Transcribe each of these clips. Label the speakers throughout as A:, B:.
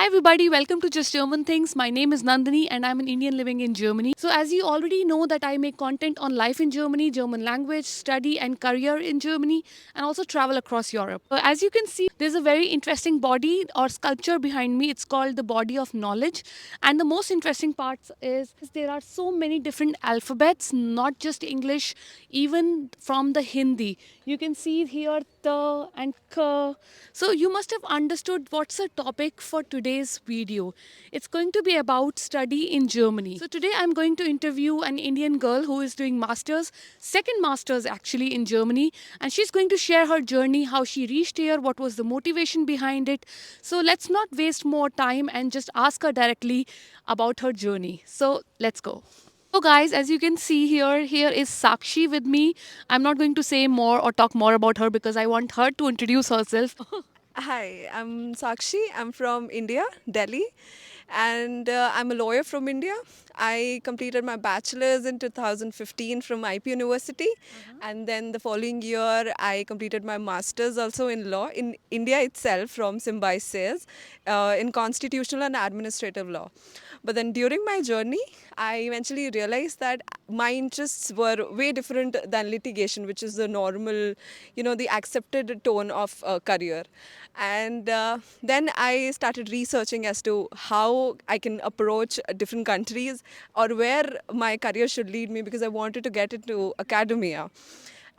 A: everybody, welcome to Just German Things. My name is Nandini and I'm an Indian living in Germany. So as you already know that I make content on life in Germany, German language, study and career in Germany and also travel across Europe. So as you can see, there's a very interesting body or sculpture behind me. It's called the body of knowledge. And the most interesting part is there are so many different alphabets, not just English, even from the Hindi. You can see here the and k. So you must have understood what's the topic for today's video. It's going to be about study in Germany. So today I'm going to interview an Indian girl who is doing masters, second masters actually in Germany, and she's going to share her journey, how she reached here, what was the motivation behind it. So let's not waste more time and just ask her directly about her journey. So let's go. So guys, as you can see here is Sakshi with me. I'm not going to say more or talk more about her because I want her to introduce herself.
B: Hi, I'm Sakshi. I'm from India, Delhi, and I'm a lawyer from India. I completed my bachelor's in 2015 from IP University, and then the following year I completed my master's also in law in India itself from Symbiosis in constitutional and administrative law. But then during my journey, I eventually realized that my interests were way different than litigation, which is the normal, the accepted tone of career. And then I started researching as to how I can approach different countries or where my career should lead me because I wanted to get into academia.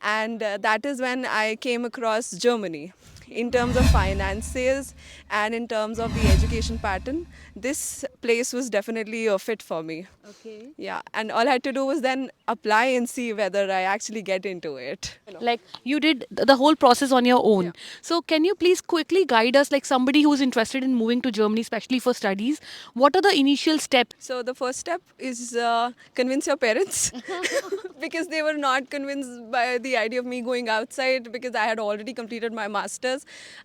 B: And that is when I came across Germany. In terms of finances and in terms of the education pattern, this place was definitely a fit for me.
A: Okay.
B: Yeah, and all I had to do was then apply and see whether I actually get into it.
A: Like you did the whole process on your own.
B: Yeah.
A: So can you please quickly guide us, like somebody who's interested in moving to Germany, especially for studies, what are the initial steps?
B: So the first step is convince your parents because they were not convinced by the idea of me going outside because I had already completed my master's.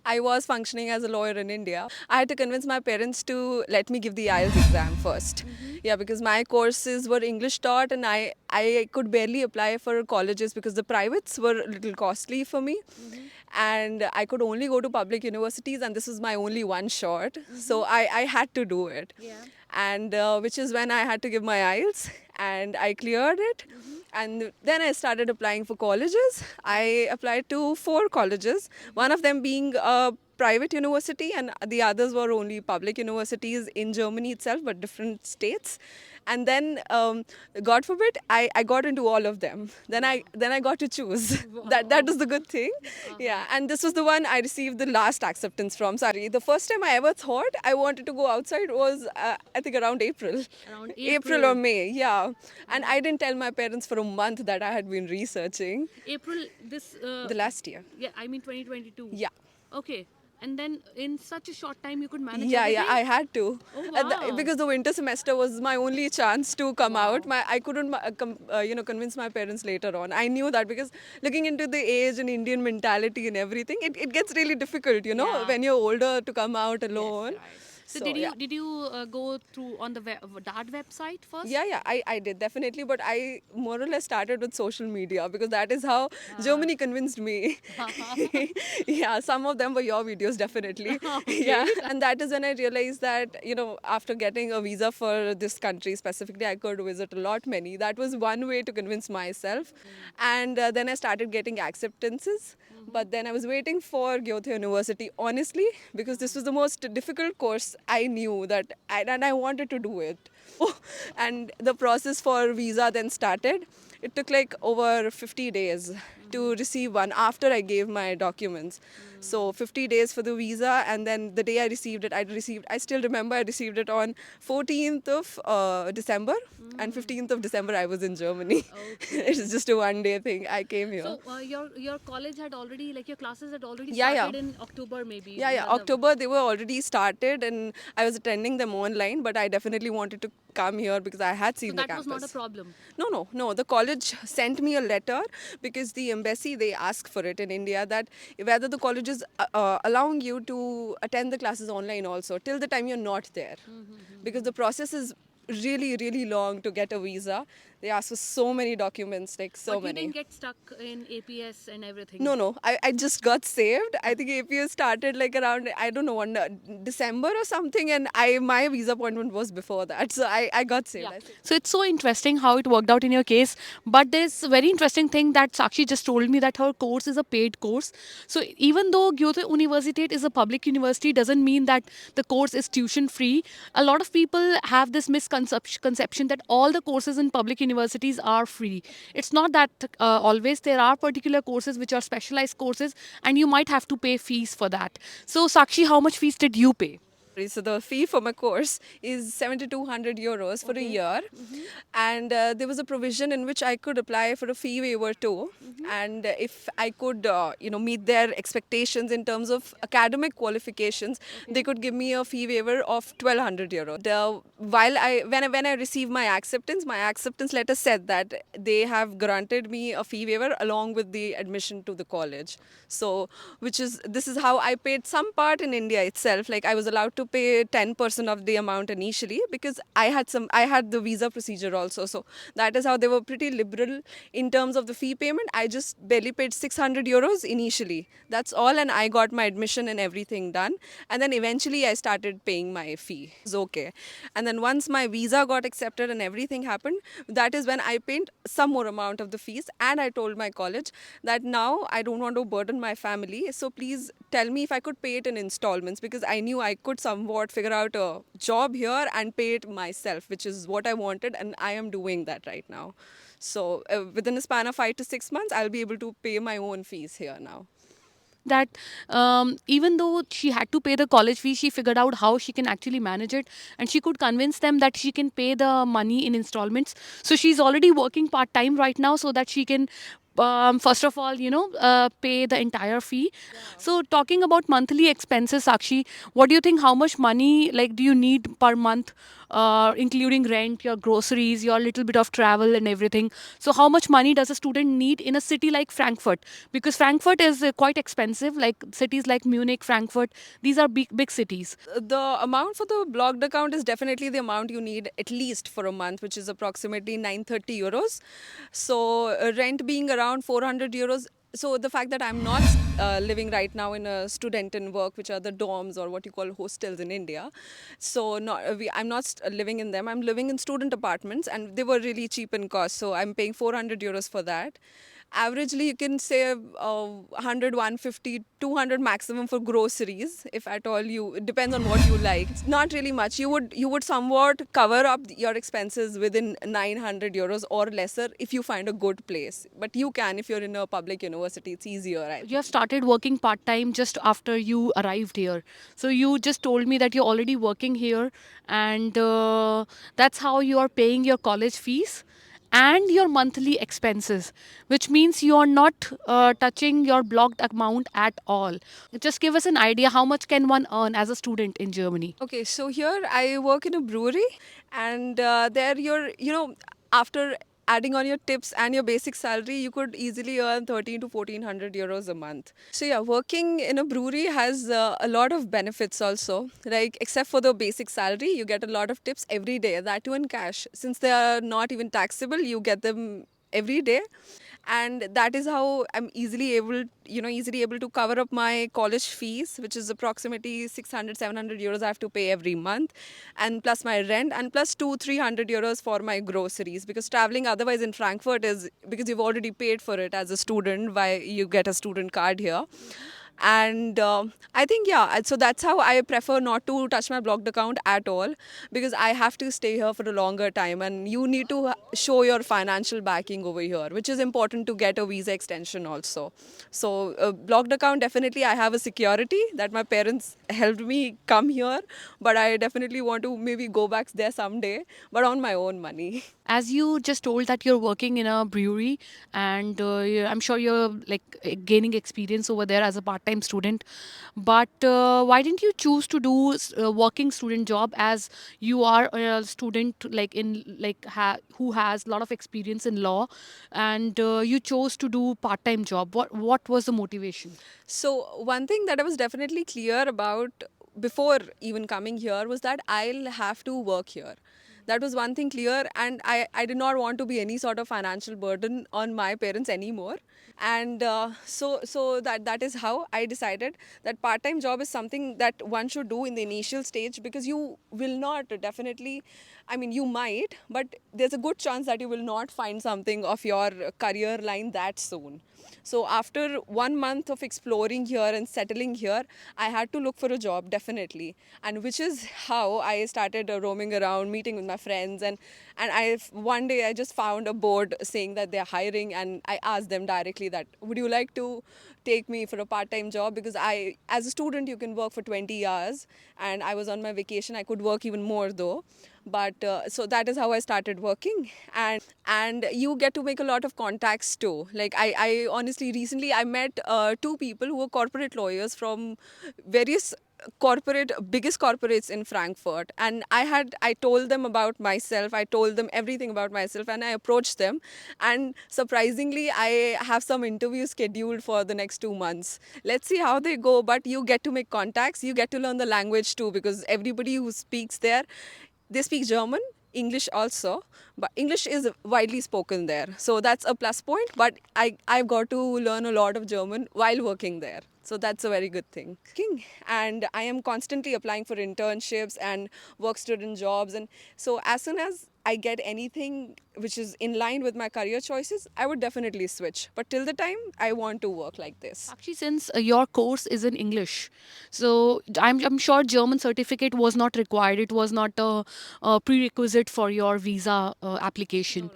B: I was functioning as a lawyer in India. I had to convince my parents to let me give the IELTS exam 1st. Yeah, because my courses were English taught and I could barely apply for colleges because the privates were a little costly for me. And I could only go to public universities and this was my only one shot. So I had to do it. And which is when I had to give my IELTS and I cleared it. And then I started applying for colleges. I applied to 4 colleges, one of them being a private university and the others were only public universities in Germany itself but different states. And then God forbid I got into all of them. Then I got to choose. That is the good thing. Yeah, and this was the one I received the last acceptance from. Sorry, the first time I ever thought I wanted to go outside was I think around April.
A: Around
B: April or May, yeah. And I didn't tell my parents for a month that I had been researching.
A: April this
B: The last year.
A: yeah, I mean 2022.
B: Yeah.
A: Okay. And then in such a short time you could manage
B: Yeah,
A: everything?
B: I had to.
A: Oh, wow.
B: Because the winter semester was my only chance to come out. I couldn't, convince my parents later on. I knew that because looking into the age and Indian mentality and everything, it gets really difficult,
A: Yeah.
B: when you're older to come out alone.
A: Right. So,
B: yeah.
A: did you go through on the DART website first?
B: Yeah, I did definitely, but I more or less started with social media because that is how Germany convinced me. Yeah, some of them were your videos, definitely. Yeah, and that is when I realized that, after getting a visa for this country specifically, I could visit a lot many. That was one way to convince myself. And then I started getting acceptances. But then I was waiting for Goethe University, honestly, because this was the most difficult course I knew and I wanted to do it. And the process for visa then started. It took like over 50 days to receive one after I gave my documents. So 50 days for the visa, and then the day I received it, I still remember I received it on 14th of December, and 15th of December I was in Germany. It's just a one-day thing. I came here.
A: So your college had already, like your classes had already
B: Yeah,
A: started in October maybe.
B: Yeah. October they were already started, and I was attending them online. But I definitely wanted to come here because I had seen
A: So
B: the
A: that
B: campus.
A: was not a problem.
B: No. The college sent me a letter because the embassy, they ask for it in India, that whether the college is allowing you to attend the classes online also till the time you're not there, because the process is really long to get a visa. They asked for so many documents, like so
A: But you
B: many.
A: didn't get stuck in APS and everything.
B: No, no. I just got saved. I think APS started like around, I don't know, on December or something, and my visa appointment was before that. So I got saved.
A: Yeah. So it's so interesting how it worked out in your case. But there's a very interesting thing that Sakshi just told me that her course is a paid course. So even though Goethe Universität is a public university, doesn't mean that the course is tuition free. A lot of people have this misconception that all the courses in public universities are free. It's not that always. There are particular courses which are specialized courses, and you might have to pay fees for that. So Sakshi, how much fees did you pay?
B: So the fee for my course is 7,200 euros for a year, and there was a provision in which I could apply for a fee waiver too. And if I could, meet their expectations in terms of academic qualifications, they could give me a fee waiver of 1,200 euros. While when I received my acceptance letter said that they have granted me a fee waiver along with the admission to the college. So, this is how I paid some part in India itself. Like I was allowed to pay 10% of the amount initially because I had the visa procedure also. So that is how they were pretty liberal in terms of the fee payment. I just barely paid 600 euros initially. That's all, and I got my admission and everything done. And then eventually I started paying my fee. It was okay. And then once my visa got accepted and everything happened, that is when I paid some more amount of the fees. And I told my college that now I don't want to burden my family. So please tell me if I could pay it in installments, because I knew I could somewhat figure out a job here and pay it myself, which is what I wanted. And I am doing that right now. So within a span of 5 to 6 months, I'll be able to pay my own fees here now.
A: That even though she had to pay the college fee, she figured out how she can actually manage it, and she could convince them that she can pay the money in installments. So she's already working part time right now so that she can. First of all, pay the entire fee. So, talking about monthly expenses, Sakshi, what do you think? How much money, like, do you need per month, including rent, your groceries, your little bit of travel, and everything? So, how much money does a student need in a city like Frankfurt? Because Frankfurt is quite expensive, like cities like Munich, Frankfurt, these are big cities.
B: The amount for the blocked account is definitely the amount you need at least for a month, which is approximately 930 euros. So, rent being around 400 euros. So, the fact that I'm not living right now in a student and work, which are the dorms or what you call hostels in India. So, I'm not living in them. I'm living in student apartments, and they were really cheap in cost. So, I'm paying 400 euros for that. Averagely, you can save 100, 150, 200 maximum for groceries, if at all. It depends on what you like. It's not really much. You would somewhat cover up your expenses within 900 euros or lesser if you find a good place. But you can if you're in a public university. It's easier.
A: You have started working part time just after you arrived here. So you just told me that you're already working here, and that's how you are paying your college fees and your monthly expenses, which means you are not touching your blocked amount at all. Just give us an idea, how much can one earn as a student in Germany?
B: Okay, so here I work in a brewery, and there after adding on your tips and your basic salary, you could easily earn 13 to 1400 euros a month. So yeah, working in a brewery has a lot of benefits also. Like except for the basic salary, you get a lot of tips every day. That too in cash. Since they are not even taxable, you get them every day, and that is how I'm easily able to cover up my college fees, which is approximately 600 700 euros I have to pay every month, and plus my rent, and plus 2 300 euros for my groceries, because traveling otherwise in Frankfurt is, because you've already paid for it as a student, why you get a student card here. And I think, yeah, so that's how I prefer not to touch my blocked account at all, because I have to stay here for a longer time, and you need to show your financial backing over here, which is important to get a visa extension also. So blocked account, definitely I have a security that my parents helped me come here, but I definitely want to maybe go back there someday, but on my own money.
A: As you just told that you're working in a brewery, and I'm sure you're like gaining experience over there as a part-time student, but why didn't you choose to do working student job, as you are a student like who has a lot of experience in law, and you chose to do part-time job? What was the motivation?
B: So, one thing that I was definitely clear about before even coming here was that I'll have to work here. That was one thing clear, and I did not want to be any sort of financial burden on my parents anymore. And that is how I decided that part-time job is something that one should do in the initial stage, because you will not definitely, I mean, you might, but there's a good chance that you will not find something of your career line that soon. So after 1 month of exploring here and settling here, I had to look for a job definitely, and which is how I started roaming around, meeting with my friends, and one day I just found a board saying that they're hiring, and I asked them directly that would you like to take me for a part-time job, because I, as a student, you can work for 20 hours, and I was on my vacation. I could work even more though, but so that is how I started working. And you get to make a lot of contacts too. Like I honestly recently I met two people who were corporate lawyers from various biggest corporates in Frankfurt, and I told them about myself, I told them everything about myself, and I approached them, and surprisingly I have some interviews scheduled for the next 2 months. Let's see how they go, but you get to make contacts, you get to learn the language too, because everybody who speaks there, they speak German, English also, but English is widely spoken there. So that's a plus point. But I've got to learn a lot of German while working there. So that's a very good thing. And I am constantly applying for internships and work student jobs. And so as soon as I get anything which is in line with my career choices, I would definitely switch. But till the time, I want to work like this.
A: Actually, since your course is in English, so I'm sure German certificate was not required. It was not a prerequisite for your visa application.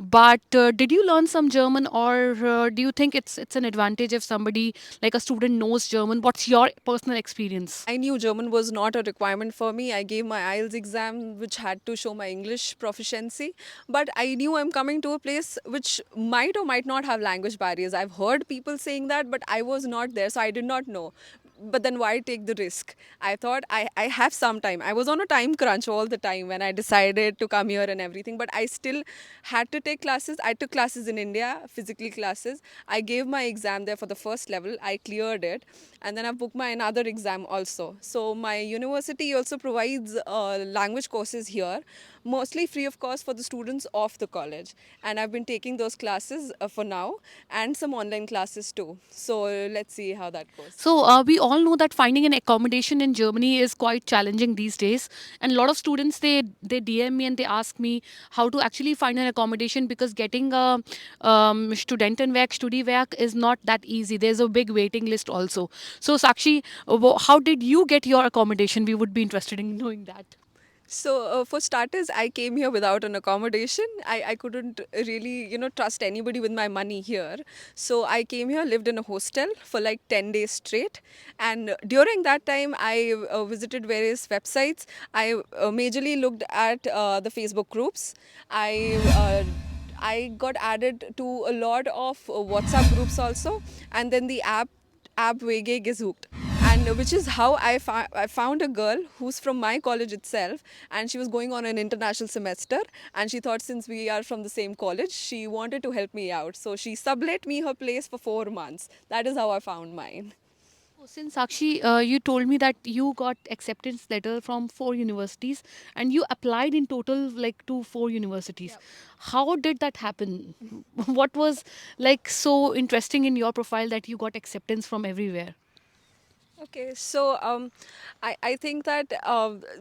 A: But did you learn some German, or do you think it's an advantage if somebody like a student knows German? What's your personal experience?
B: I knew German was not a requirement for me. I gave my IELTS exam, which had to show my English proficiency. But I knew I'm coming to a place which might or might not have language barriers. I've heard people saying that, but I was not there, so I did not know. But then why take the risk? I thought I have some time. I was on a time crunch all the time when I decided to come here and everything, but I still had to take classes. I took classes in India, physically classes. I gave my exam there for the first level. I cleared it, and then I booked my another exam also. So my university also provides language courses here, mostly free of cost for the students of the college. And I've been taking those classes for now, and some online classes too. So let's see how that goes.
A: So we all know that finding an accommodation in Germany is quite challenging these days, and a lot of students they DM me and they ask me how to actually find an accommodation, because getting a Studentenwerk, Studiwerk is not that easy. There's a big waiting list also. So Sakshi, how did you get your accommodation? We would be interested in knowing that.
B: So for starters, I came here without an accommodation. I couldn't really, trust anybody with my money here. So I came here, lived in a hostel for like 10 days straight. And during that time, I visited various websites. I majorly looked at the Facebook groups. I got added to a lot of WhatsApp groups also. And then the app Wege gesucht, and which is how I found a girl who's from my college itself, and she was going on an international semester, and she thought since we are from the same college, she wanted to help me out, so she sublet me her place for 4 months. That is how I found mine.
A: Oh, since Sakshi, you told me that you got acceptance letter from 4 universities, and you applied in total like to 4 universities.
B: Yep.
A: How did that happen? What was like so interesting in your profile that you got acceptance from everywhere?
B: Okay, so I think that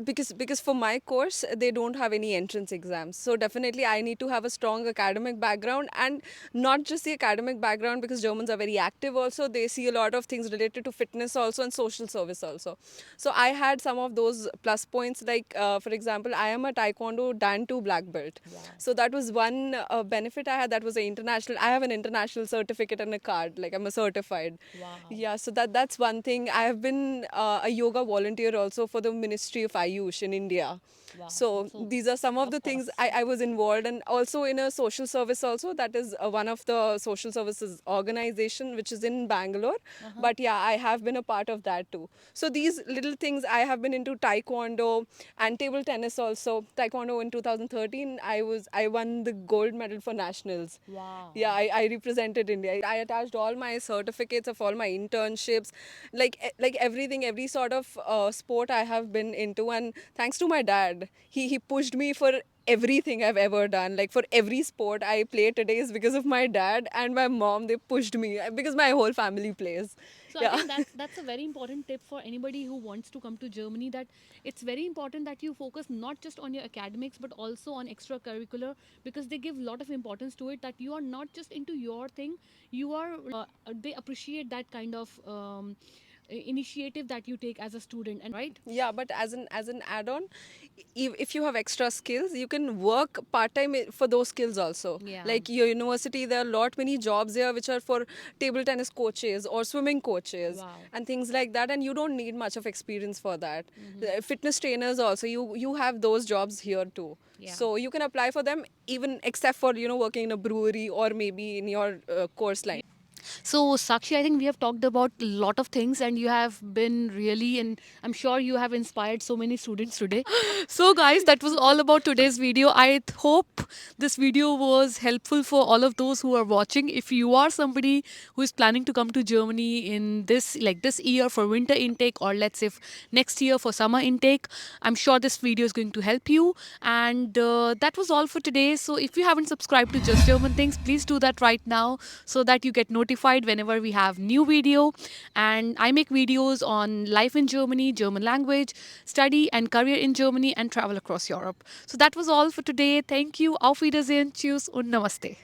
B: because for my course they don't have any entrance exams, so definitely I need to have a strong academic background, and not just the academic background, because Germans are very active also. They see a lot of things related to fitness also and social service also. So I had some of those plus points, like for example, I am a Taekwondo Dan 2 black belt. Wow. So that was one benefit I had. That was an international. I have an international certificate and a card. Like I'm a certified. Wow. Yeah, so that's one thing. I have been a yoga volunteer also for the Ministry of Ayush in India. Wow. So these are some of the things I was involved, and also in a social service also. That is one of the social services organization which is in Bangalore. But yeah, I have been a part of that too. So these little things, I have been into Taekwondo and table tennis also. Taekwondo in 2013, I won the gold medal for nationals. Wow. Yeah, I represented India. I attached all my certificates of all my internships. Like like everything, every sort of sport I have been into, and thanks to my dad, he pushed me for everything I've ever done. Like for every sport I play today is because of my dad and my mom. They pushed me because my whole family plays.
A: So I
B: Yeah.
A: think that's a very important tip for anybody who wants to come to Germany, that it's very important that you focus not just on your academics but also on extracurricular, because they give a lot of importance to it, that you are not just into your thing, you are they appreciate that kind of initiative that you take as a student, and right?
B: Yeah, but as an add-on, if you have extra skills, you can work part-time for those skills also.
A: Yeah.
B: Like your university, there are a lot many jobs here which are for table tennis coaches or swimming coaches
A: Wow.
B: and things like that, and you don't need much of experience for that. Fitness trainers also, you have those jobs here too.
A: Yeah.
B: So you can apply for them, even except for working in a brewery or maybe in your course line.
A: So, Sakshi, I think we have talked about a lot of things, and you have been really, and I'm sure you have inspired so many students today. So, guys, that was all about today's video. I hope this video was helpful for all of those who are watching. If you are somebody who is planning to come to Germany in this year for winter intake, or let's say next year for summer intake, I'm sure this video is going to help you. And that was all for today. So, if you haven't subscribed to Just German Things, please do that right now so that you get notified whenever we have new video. And I make videos on life in Germany, German language, study and career in Germany, and travel across Europe. So that was all for today. Thank you. Auf Wiedersehen. Tschüss und Namaste.